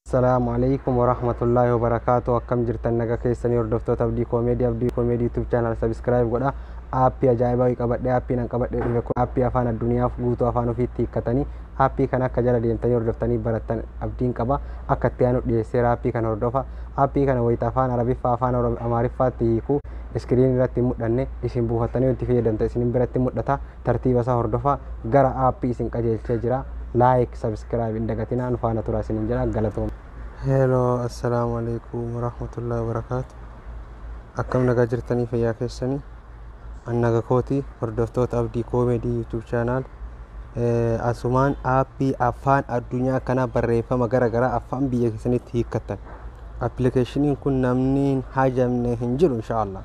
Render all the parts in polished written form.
السلام عليكم ورحمة الله وبركاته. أكم جرتن نجا كيسني وردفتو تبدي كوميدي يوتيوب channel سبسكرايب قدا أبي أجايبا يكبر ده أبي نكبر ده بيكون أبي أفان الدنيا فوتو أفانو في تيكتني أبي كنا كجرا دينتني وردفتني برتن أبدين كبا أكتيانو دي سير أبي كنا وردفا أبي كنا ويتافان عربي فافان عربي أمارفات تيكو إسكرين راتي مدنة إسم بوهتني وتفيد دنت إسم براتي مدتا ترتيب سا وردفا جرا أبي إسم كجيل شجرا لايك سبسكرايب إندقتنا أنفانا تراسين جرا غلطهم. هلو السلام عليكم ورحمة الله وبركاته. أكم نجا جرتني في ياكسني أنا كوتي وردفتوت أبدي كوميدي يوتيوب channel أسمان أبي أفان الدنيا كنا بريفا مغرغرا أفان بيكسني تيكتن application يكون نامنين حاجة من هنجر إن شاء الله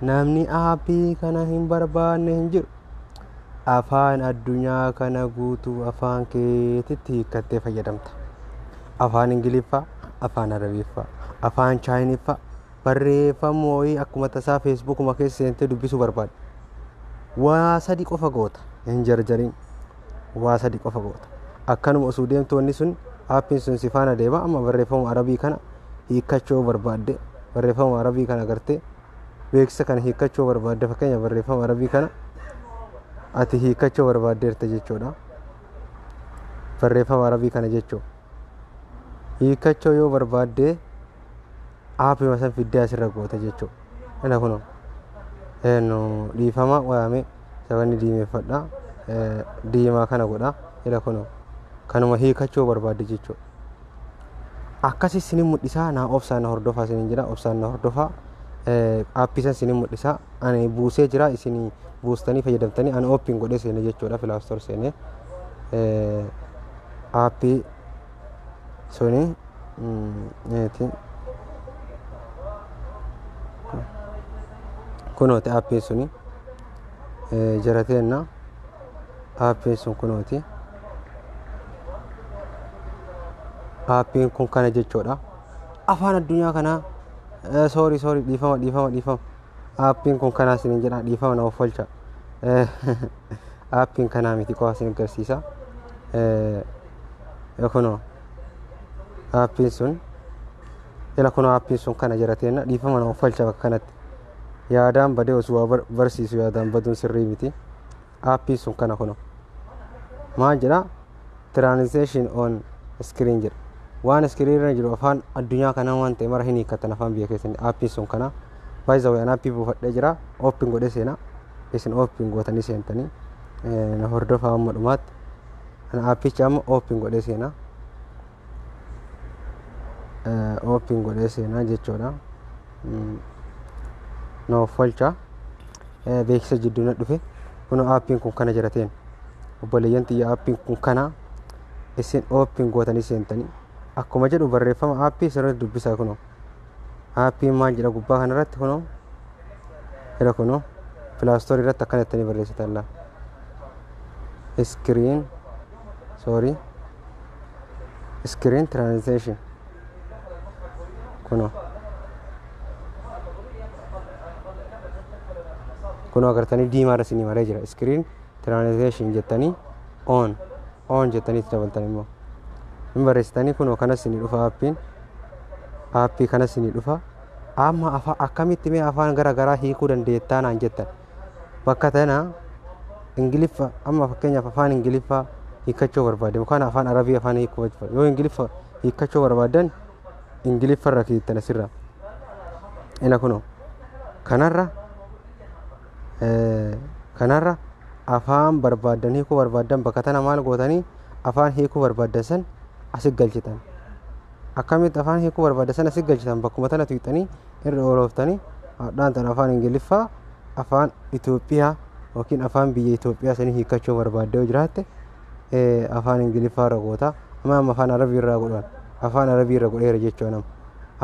نامني أبي كنا هم بربان هنجر أفان الدنيا كنا قوتو أفان كيتي كتة فيدمت أفان إنجليفا أفان عربيفا أفان چاينيفا بريفا موي أكما تسا فيسبوك مكي سنتي دبسو برباد واسدي قفا قوتا هنجر جرين واسدي قفا قوتا أكانو مسودين توني سن أبين سن سفانا ديبا أما بريفا عربي كنا هيكاچو برباد بريفا عربي كنا غرتي ويكسا كان هيكاچو برباد فكين بريفا عربي كنا أتي هيكاچو برباد ديرتا جيچو دا بريفا عربي كنا جيچو هيكاچو يو برباد دي أبي مثلا فيديو أسرع قوتا جيچو أنا كنو إنه ديفما وامي سواني ديمي فدا ديما كنا قودا إلا كنو كانوا ما هيكاچو برباد جيچو أكاسي سنين مدرسة أنا أوفسان هردوفا سنين جرا أوفسان هردوفا أبيسان سنين مدرسة أنا بوسة جرا إسني بوستاني فيدمتني أنا أوبين قدس سنين جيچو دا في لاستور سنين أبي سوني نيتي كنوتي أبي سوني جراتينا أبي سون كنوتي أبي كون كان جيچو دا أفان الدنيا كنا سوري ديفام أبي كون كان سنين جرا ديفام نو فولچا أبي كنا ميتي كو سنين كرسيسا يكونو أبي سون يلا كونو أبي سون كان جراتينا ديفام نو فولچا كانت يادام بدي وسوا برسيسو يادام بدون سري ميتي أبي سون كان كونو ما جرا translation on screen جر وان screen رجلو أفان الدنيا كنا وان تمر هني كتنا فان بيكسن أبي سون كنا بايزاو أنا أبي بفرد جرا open قدر سينا إسن open قوتني سينتني نهردو فام معلومات أنا أبي جام open قدر سينا open قدر سينا جتشونا no falcha beeksa jidduna dhufe kuno aappiin kun kana jirateen obboleeyyanti aappiin kun kana isin ooppiin gootanii seentanii akkuma jedhu barreeffama aappii sirriitti dubbisaa kuno aappiin maal jedha gubbaa kanarratti kuno jira kuno pilaastorii irratti akkana jettanii barreessitan la screen translation kuno kuno agartanii diimaa rasini maree jira screen translation jettanii on jettanii dabaltanii immoo hin barreessitanii kuno kana sini dhufa aappii kana sini dhufa amma akkamitti mee afaan garaagaraa hiikuu dandeettaa naan jettan bakka tana ingiliffa amma fakkeenyaaf afaan ingiliffa hiikachuu barbaade yookaan afaan arabii afaan hiikuu barbaade yoo ingiliffa hiikachuu barbaadan ingiliffa irra kiittana sirra ina kuno kanarra afaan barbaadan hiikuu barbaadan bakka tana maal gootanii afaan hiikuu barbaadan san asii galchitan akkamitti afaan hiikuu barbaadan san asii galchitan bakkuma tana tuuxanii irra oolooftanii dhaan tan afaan ingiliffaa afaan Itoophiyaa yookiin afaan biyya Itoophiyaa sanii hiikachuu barbaadde yoo jiraatte afaan ingiliffaa irra goota amma afaan arabii irraa godhan afaan arabii irra godheera jechuudha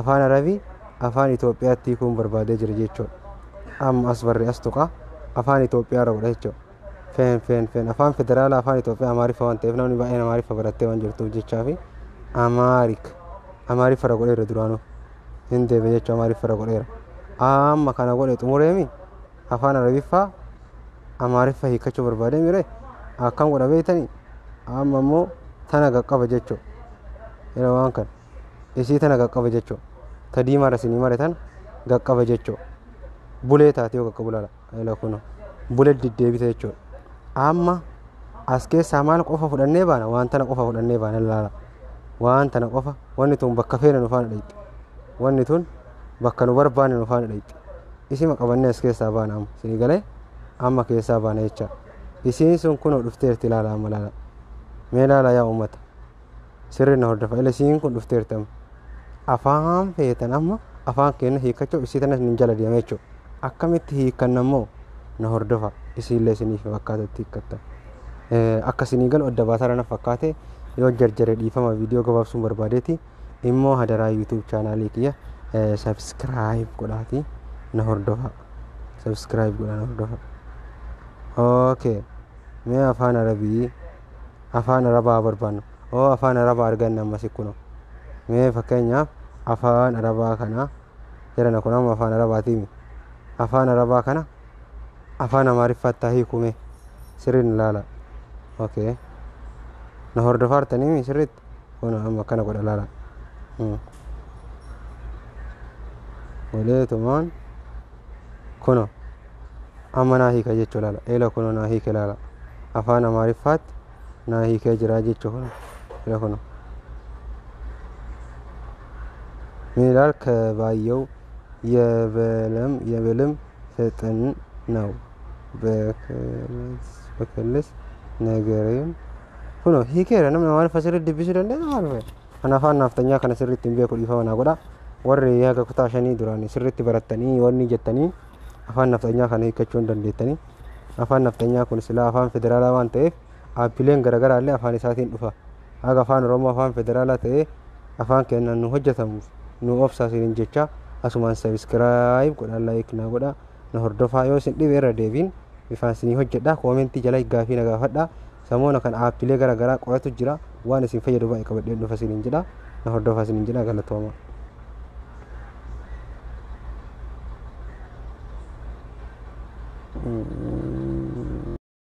afaan arabii afaan Itoophiyaatti hiikuun barbaadee jira jechuudha amma as barree as tuqa afaan Itoophiyaa irra godha jechuudha fen afaan federaala afaan Itoophiyaa amaariffa waan ta'eef namni baay'een amaariffa barattee waan jirtuuf jechaa fi amaariffa irra godheera duraanuu hin deebi'e jechuudha amaariffa irra godheera amma kana godhe xumureemi afaan arabiffaa amaariffa hiikachuu barbaadee mire akkam godha beeytanii amma immoo tana qaqqaba jechuudha yeroo waan kana isii tana qaqqaba jechuudha. Ta diimaa rasinii mare tan qaqqaba jechuudha. Bulee taatee yoo qaqqabu laala ila kun bulee diddeebite jechuudha. Amma as keessaa maal qofa fudhannee baana waan tana qofa fudhannee baana laala. Waan tana qofa wanni tun bakka feene nu faana dhayti. Wanni tun bakka nu barbaanne nu faana dhayti. Isima qabannee as keessaa baana amma isinii galee amma keessaa baana jecha. Isiin sun kun dhufteerti laala amma laala. Mee laala yaa uummata. Sirri na hordofa ila isiin kun dhufteerti amma. Afaan feetan amma afaan keenya hiikachuu isii tanas nin jala deema jechuudha. Akkamitti hiikanna immoo na hordofa isiillee isiniif fakkaatatti hiikkatta. Akka isinii galu adda baasaa na fakkaate yoo jarjare dhiifama viidiyoo gabaabsuun barbaadeeti immoo hadaraa YouTube chaanaalii kiyya subscribe godhaati na hordofa. Subscribe godhaa na hordofa. Okay. Mee afaan arabaa barbaannu. Afaan arabaa arganna ammas kuno. Mee fakkeenyaaf afaan arabaa kana jedhana kun amma afaan arabaatiimi. Afaan arabaa kana afaan amaariffaatti hiikume sirriin laala. Okay. Na hordofaartanii sirriitti kun amma kana godha laala. Waleetumaan kuno amma naa hiika jechuu laala. Eela kuno naa hiike laala. Afaan amaariffaatti naa hiikee jira jechuu kuno. Eela kuno. ሚላል ከባየው የበለም ፈጠን ነው በከለስ ነገርም ሆኖ ሂከረ ነው ማለት ፈስር ድብስ ደለ ማለት አናፋን ናፍተኛ ከነ ስሪት እንበ ኩ ይፈውና ጎዳ ወር ያገ ኩታሸኒ ዱራኒ ስሪት በረተኒ ወኒ ጀተኒ አፋን ናፍተኛ ከነ ሂከቹ እንደንደተኒ አፋን ናፍተኛ ኩን ስለ አፋን ፌደራል አዋን ተፍ አፒሌን ገረገር አለ አፋን ሳቲን ዱፋ አጋ አፋን ሮሞ አፋን ፌደራል ተ አፋን ከነኑ ሆጀተሙ nu obsaasin jecha asumaan subscribe godha like na godha na hordofaa yoo isin dhibe irra deebiin bifaan isinii hojjedha koomentii jala gaafii na gaafadha samoona kan aappilee gara garaa qoratu jira waan isin fayyadu baay'ee qabadhee dhufa isiniin jedha na hordofaa isiniin jedha galatooma.